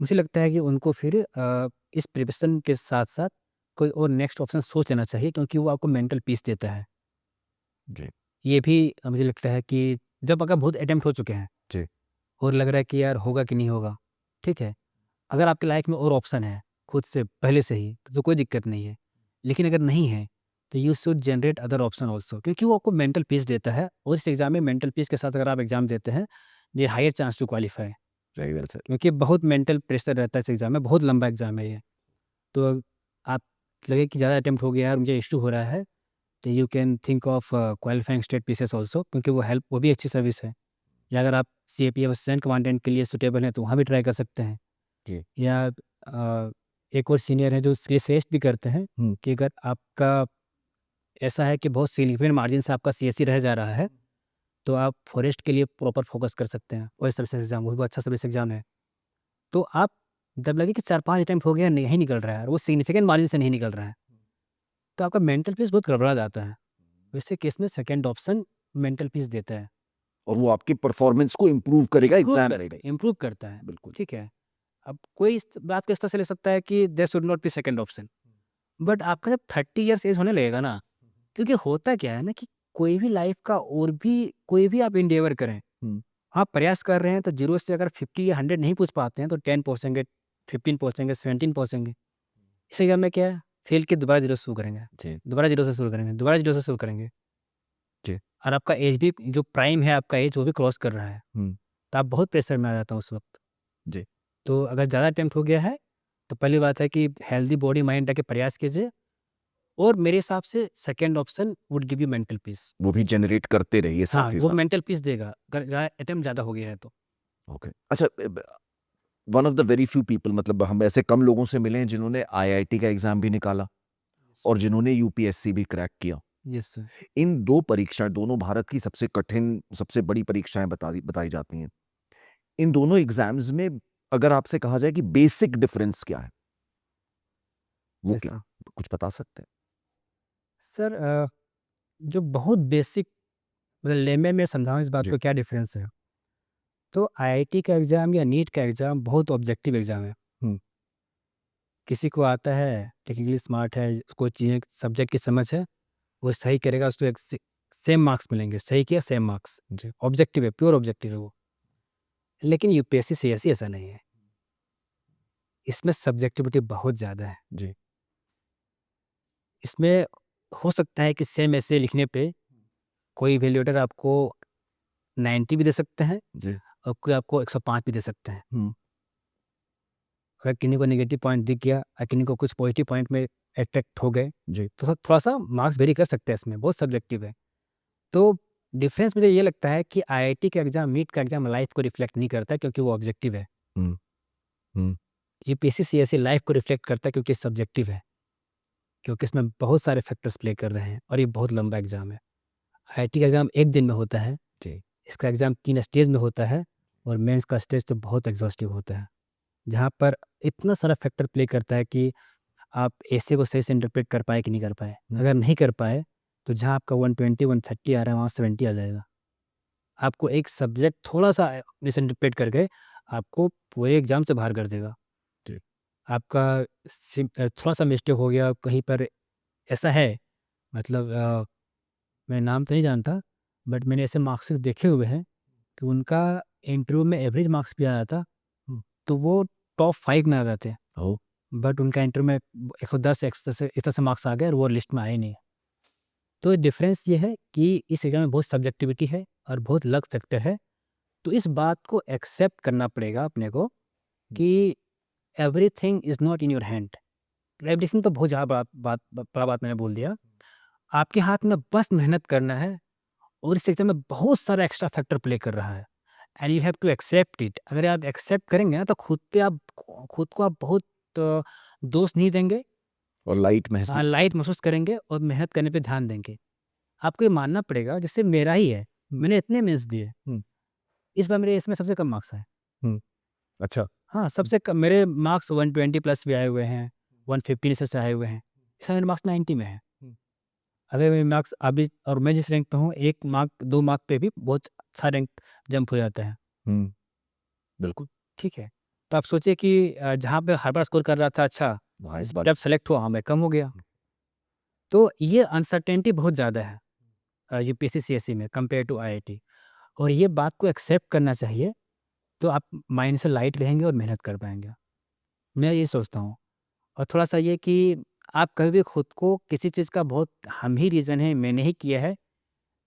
मुझे लगता है कि उनको फिर इस प्रिपरेशन के साथ साथ कोई और नेक्स्ट ऑप्शन सोच लेना चाहिए, क्योंकि वो आपको मेंटल पीस देता है। जी। ये भी मुझे लगता है कि जब अगर बहुत अटेम्प्ट हो चुके हैं जी। और लग रहा है कि यार होगा कि नहीं होगा, ठीक है, अगर आपकी लाइफ में और ऑप्शन है खुद से पहले से ही, तो कोई दिक्कत नहीं है। लेकिन अगर नहीं है, तो you should generate other option also, क्योंकि वो आपको मेंटल पीस देता है। और इस एग्जाम में मेंटल पीस के साथ अगर आप एग्जाम देते हैं, ये higher chance to qualify, very well sir. क्योंकि बहुत मेंटल प्रेशर रहता है इस एग्जाम में, बहुत लंबा एग्जाम है ये। तो आप लगे कि ज़्यादा अटेम्प्ट हो गया यार, मुझे इशू हो रहा है, तो you can think of qualifying state pieces also, क्योंकि वो भी अच्छी सर्विस है। या अगर आप CAPF असिस्टेंट कमांडेंट के लिए सुटेबल हैं, तो वहाँ भी ट्राई कर सकते हैं। जी। या एक और सीनियर है जो इसलिए सजेस्ट भी करते हैं हम्म। कि अगर आपका ऐसा है कि बहुत सिग्निफिकेंट मार्जिन से आपका CSE रह जा रहा है, तो आप फॉरेस्ट के लिए प्रॉपर फोकस कर सकते हैं। फॉरेस्ट सर्विस एग्जाम, वो भी अच्छा सर्विस एग्जाम है। तो आप जब लगे कि 4-5 अटेम्प्ट हो गया, नहीं निकल रहा है और वो सिग्निफिकेंट मार्जिन से नहीं निकल रहा है, तो आपका मेंटल पीस बहुत गड़बड़ा जाता है। वैसे केस में सेकेंड ऑप्शन मेंटल पीस देता है, और वो आपकी परफॉर्मेंस को इम्प्रूव करेगा एग्जाम में। इम्प्रूव करता है। बिल्कुल। ठीक है, अब कोई इस बात को इस तरह से ले सकता है कि there should not be second option, but आपका जब 30 ईयर्स एज होने लगेगा ना, क्योंकि होता क्या है ना कि कोई भी लाइफ का और भी कोई भी आप इंडेवर करें, हम्म। आप प्रयास कर रहे हैं, तो जीरो से अगर 50 या 100 नहीं पूछ पाते हैं, तो 10 पहुँचेंगे, 15 पहुँचेंगे, 17 पहुँचेंगे। इस एग्जाम में क्या है, फेल के दोबारा जीरो से शुरू करेंगे, जी। दोबारा जीरो से शुरू करेंगे, दोबारा जीरो से शुरू करेंगे। जी। और आपका एज भी, जो प्राइम है आपका एज, वो भी क्रॉस कर रहा है, हम्म। तो आप बहुत प्रेशर में आ जाता हूँ उस वक्त। जी। तो अगर ज़्यादा अटेम्प्ट हो गया है, तो पहली बात है कि हेल्दी बॉडी माइंड रख के प्रयास कीजिए, और मेरे हिसाब से second option would give you mental peace. वो भी जनरेट करते रहिए हाँ, साथ ही वो साथ। मेंटल पीस देगा अगर अटेम्प्ट ज़्यादा हो गया है तो। ओके, अच्छा, one of the very few people, मतलब हम ऐसे कम लोगों से मिले हैं जिन्होंने आईआईटी का एग्जाम भी निकाला और जिन्होंने यूपीएससी भी क्रैक किया। Yes sir. इन दो परीक्षाएं, दोनों भारत की सबसे कठिन, सबसे बड़ी परीक्षाएं बताई जाती हैं। इन दोनों एग्जाम्स में अगर आपसे कहा जाए कि बेसिक डिफरेंस क्या है, वो यस क्या, सर। कुछ बता सकते हैं? सर जो बहुत बेसिक, मतलब लेमन में समझाऊँ इस बात जी। को क्या डिफरेंस है, तो आईआईटी का एग्ज़ाम या नीट का एग्ज़ाम बहुत ऑब्जेक्टिव एग्ज़ाम है। हम्म। किसी को आता है, टेक्निकली स्मार्ट है, उसको चीज़ें सब्जेक्ट की समझ है, वो सही करेगा, उसको एक सेम मार्क्स मिलेंगे, सही किया सेम मार्क्स। जी। ऑब्जेक्टिव है, प्योर ऑब्जेक्टिव है वो। लेकिन यूपीएससी सीएसई ऐसा नहीं है, इसमें सब्जेक्टिविटी बहुत ज़्यादा है। जी। इसमें हो सकता है कि सेम ऐसे लिखने पे कोई इवैल्यूएटर आपको 90 भी दे सकते हैं, जी। और कोई आपको 105 भी दे सकते हैं। हम्म। अगर किन्हीं को नेगेटिव पॉइंट दिख गया और किन्हीं को कुछ पॉजिटिव पॉइंट में अट्रैक्ट हो गए, जी। तो थोड़ा-सा मार्क्स वेरी कर सकते हैं इसमें, बहुत सब्जेक्टिव है। तो डिफरेंस मुझे ये लगता है कि आईआईटी का एग्ज़ाम, नीट का एग्ज़ाम लाइफ को रिफ्लेक्ट नहीं करता, क्योंकि वो ऑब्जेक्टिव है। हम्म। हम्म। यूपीएससी सीएसई लाइफ को रिफ्लेक्ट करता है, क्योंकि सब्जेक्टिव है, क्योंकि इसमें बहुत सारे फैक्टर्स प्ले कर रहे हैं, और ये बहुत लंबा एग्ज़ाम है। आईआईटी का एग्ज़ाम 1 दिन में होता है, जी। इसका एग्ज़ाम 3 स्टेज में होता है, और मेंस का स्टेज तो बहुत एग्ज़ॉस्टिव होता है, जहाँ पर इतना सारा फैक्टर प्ले करता है कि आप एसे को सही से इंटरप्रेट कर पाए कि नहीं कर पाए। अगर नहीं कर पाए, तो जहाँ आपका 120 130 आ रहा है, वहाँ 70 आ जाएगा। आपको एक सब्जेक्ट थोड़ा-सा मिसइंटरप्रेट कर गए, आपको पूरे एग्ज़ाम से बाहर कर देगा। जी। आपका थोड़ा-सा मिस्टेक हो गया कहीं पर, ऐसा है, मतलब मैं नाम तो नहीं जानता, बट मैंने ऐसे मार्क्स देखे हुए हैं कि उनका इंटरव्यू में एवरेज मार्क्स भी आया था, तो वो टॉप 5 में आ गए थे। ओह! बट उनका इंटरव्यू में 110 इस तरह से मार्क्स आ गए और वो लिस्ट में आए नहीं। तो डिफरेंस ये है कि इस एग्ज़ाम में बहुत सब्जेक्टिविटी है और बहुत लक फैक्टर है। तो इस बात को एक्सेप्ट करना पड़ेगा अपने को कि everything is not in your hand. Everything तो बहुत ज़्यादा बड़ा बात मैंने बोल दिया। आपके हाथ में बस मेहनत करना है और इस एग्ज़ाम में बहुत सारा एक्स्ट्रा फैक्टर प्ले कर रहा है and you have to accept it. अगर आप एक्सेप्ट करेंगे ना तो खुद को आप बहुत दोष नहीं देंगे, और लाइट महसूस। लाइट महसूस करेंगे और मेहनत करने पे ध्यान देंगे। आपको ये मानना पड़ेगा जैसे मेरा ही है, मैंने इतने मेंस दिए, हुँ, इस बार मेरे इसमें सबसे कम मार्क्स आए। हुँ, अच्छा। हाँ, सबसे कम मेरे मार्क्स 120 प्लस भी आए हुए हैं, 115 से आए हुए हैं। इस समय मेरे मार्क्स 90 में हैं। हुँ। अगर मेरे मार्क्स अभी और मैं जिस रैंक पे हूँ, 1 मार्क 2 मार्क पे भी बहुत अच्छा रैंक जंप हो जाता है। हुँ, बिल्कुल। ठीक है? तो आप सोचिए कि जहाँ पे हर बार स्कोर कर रहा था अच्छा, वहाँ इस बार। जब सेलेक्ट हुआ, हाँ, मैं कम हो गया। तो ये अनसर्टेनिटी बहुत ज़्यादा है यूपीएससी, सीएसई में कंपेयर टू आईआईटी, और ये बात को एक्सेप्ट करना चाहिए, तो आप माइंड से लाइट रहेंगे और मेहनत कर पाएँगे। मैं ये सोचता हूँ। और थोड़ा-सा ये कि आप कभी भी खुद को किसी चीज़ का बहुत हम ही रीज़न है, मैंने ही किया है,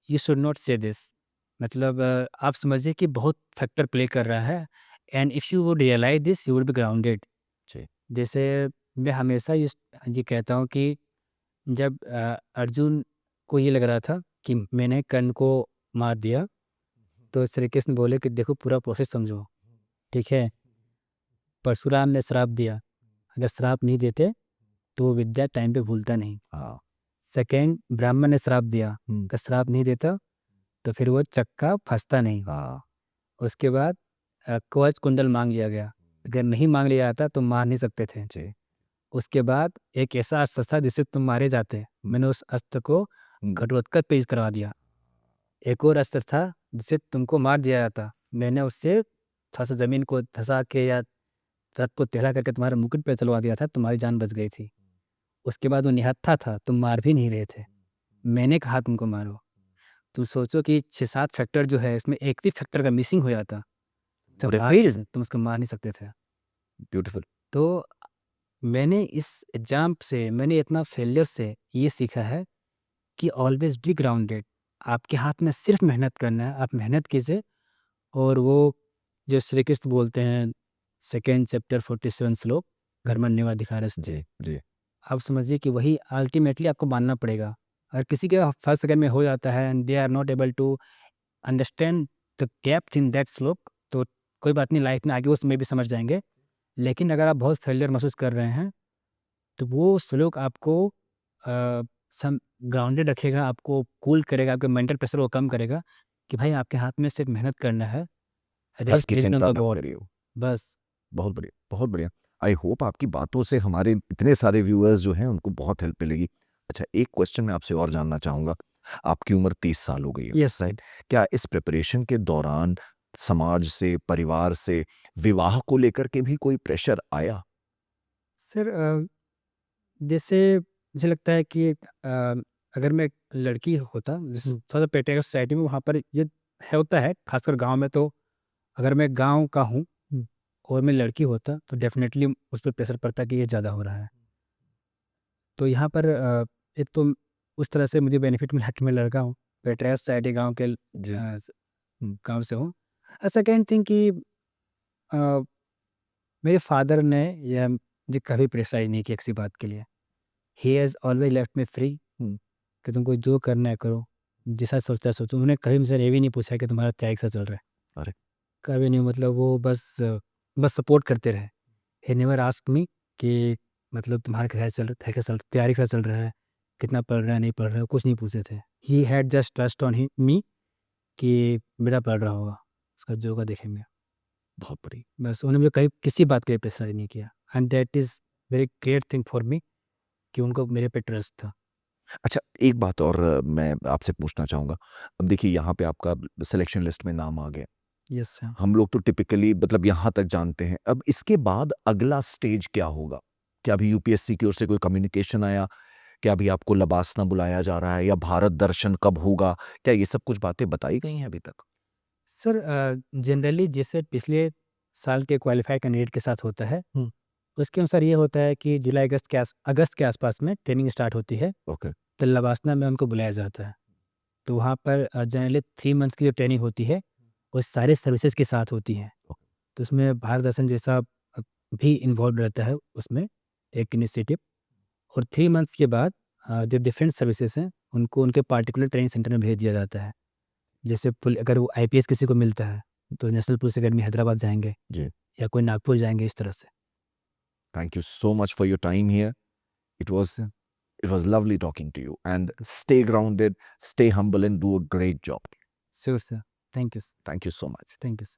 यू शुड नॉट से दिस। मतलब आप समझिए कि बहुत फैक्टर प्ले कर रहा है and if you would realise this you will be grounded. जी। जैसे मैं हमेशा ये कहता हूँ कि जब अर्जुन को ये लग रहा था कि मैंने कर्ण को मार दिया, तो श्री कृष्ण बोले कि देखो पूरा प्रोसेस समझो, ठीक है? परशुराम ने श्राप दिया, अगर श्राप नहीं देते तो वो विद्या टाइम पे भूलता नहीं। हाँ। सेकंड, ब्राह्मण ने श्राप दिया, हुँ, अगर श्राप नहीं देता तो फिर वो चक्का फँसता नहीं। हाँ। उसके बाद कवच कुंडल माँग लिया गया, अगर नहीं माँग लिया जाता तो मार नहीं सकते थे। जी। उसके बाद एक ऐसा अस्त्र था जिससे तुम मारे जाते, मैंने उस अस्त्र को हुँ, घटोत्कच पे यूज़ करवा दिया। एक और अस्त्र था जिससे तुमको मार दिया जाता, मैंने उससे थोड़ा-सा ज़मीन को धँसा के या रथ को टेढ़ा करके तुम्हारे मुकुट पे चलवा दिया था, तुम्हारी जान बच गई थी। उसके बाद वो निहत्था था, तुम मार भी नहीं रहे थे, मैंने कहा तुमको मारो। तुम सोचो कि 6-7 फैक्टर जो है इसमें एक भी फैक्टर अगर मिसिंग हो जाता, तो बड़े वही रीज़न तुम उसको मार नहीं सकते थे। ब्यूटीफुल। तो मैंने इस एग्ज़ाम से, मैंने इतना फेलियर से ये सीखा है कि ऑलवेज़ बी ग्राउंडेड। आपके हाथ में सिर्फ़ मेहनत करना है, आप मेहनत कीजिए और वो जो श्री कृष्ण बोलते हैं सेकंड चैप्टर 47 श्लोक, कर्मण्येवाधिकारस्ते, जी, जी। आप समझिए कि वही अल्टीमेटली आपको मानना पड़ेगा। अगर किसी के फर्स्ट सेकंड में हो जाता है and they are not able to understand the depth in that shloka, तो कोई बात नहीं, लाइफ में आगे उसमें भी समझ जाएँगे। लेकिन अगर आप बहुत फेलियर महसूस कर रहे हैं, तो वो श्लोक आपको सम ग्राउंडेड रखेगा, आपको कूल करेगा, आपके मेंटल प्रेशर को कम करेगा कि भाई आपके हाथ में सिर्फ़ मेहनत करना है, फल रेस्ट की इज़ ऑन चिंता द ना गॉड। करिए। बस। बहुत बढ़िया, बहुत बढ़िया। आई होप आपकी बातों से हमारे इतने सारे व्यूअर्स जो हैं उनको बहुत हेल्प मिलेगी। अच्छा, एक क्वेश्चन मैं आपसे और जानना चाहूँगा। आपकी उम्र 30 साल हो गई है, यस। राइट? क्या इस प्रिपरेशन के दौरान समाज से, परिवार से, विवाह को लेकर के भी कोई प्रेशर आया? सर जैसे मुझे लगता है कि अगर मैं एक लड़की होता, जैसे थोड़ा-सा पेट्रियार्कल सोसाइटी में वहाँ पर ये होता है, खासकर गाँव में, तो अगर मैं गाँव का हूँ और मैं लड़की होता तो डेफ़िनेटली उस पे प्रेशर पड़ता कि ये ज़्यादा हो रहा है। तो यहाँ पर एक तो उस तरह से मुझे बेनिफिट मिला कि मैं लड़का हूँ, पेट्रियार्कल सोसाइटी गाँव के जी। गाँव से हूँ। सेकंड थिंग कि अ, मेरे फादर ने या मुझे कभी प्रेशराइज़ नहीं किया किसी बात के लिए। He has always left me free हुँ, कि तुमको जो करना है करो, जैसा सोचता है सोचो। उन्होंने कभी मुझसे ये भी नहीं पूछा कि तुम्हारा क्या कैसा चल रहा है, अरे! कभी नहीं। मतलब वो बस सपोर्ट करते रहे। ही नेवर आस्क्ड मी कि मतलब तुम्हारा कैसा तैयारी कैसा चल रहा है, कितना पढ़ रहा है, नहीं पढ़ रहा है, कुछ नहीं पूछे थे। He had just trust on me कि बेटा पढ़ रहा होगा, उसका जो होगा देखेंगे। बहुत बढ़िया। बस उन्होंने मुझे कहीं किसी बात के लिए प्रेशराइज़ नहीं किया and that is very great thing for me कि उनको मेरे पे ट्रस्ट था। अच्छा, एक बात और मैं आपसे पूछना चाहूँगा। अब देखिए यहाँ पे आपका सिलेक्शन लिस्ट में नाम आ गया। Yes sir. हम लोग तो टिपिकली मतलब यहाँ तक जानते हैं। अब इसके बाद अगला स्टेज क्या होगा? क्या अभी यूपीएससी की ओर से कोई कम्युनिकेशन आया? क्या अभी आपको लबासना बुलाया जा रहा है या भारत दर्शन कब होगा? क्या ये सब कुछ बातें बताई गई हैं अभी तक? सर जनरली जैसे पिछले साल के क्वालिफाई कैंडिडेट के साथ होता है, हुँ। उसके अनुसार ये होता है कि जुलाई अगस्त के आसपास में ट्रेनिंग स्टार्ट होती है, ओके। तो लवासना में उनको बुलाया जाता है। तो वहाँ पर जनरली 3 मंथ्स की जो ट्रेनिंग होती है, वो सारे सर्विसेज़ के साथ होती है। तो उसमें भारत दर्शन जैसा भी इन्वॉल्व रहता है उसमें, एक इनिशिएटिव। और 3 मंथ्स के बाद जो डिफेंस सर्विसेज़ हैं, उनको उनके पार्टिकुलर ट्रेनिंग सेंटर में भेज दिया जाता है। जैसे अगर वो आईपीएस किसी को मिलता है, तो नेशनल पुलिस अकेडमी हैदराबाद जाएँगे जी। या कोई नागपुर जाएँगे, इस तरह से। Thank you so much for your time here. It was it was lovely talking to you, and stay grounded, stay humble, and do a great job. Sure sir. Thank you sir. Thank you so much. Thank you sir.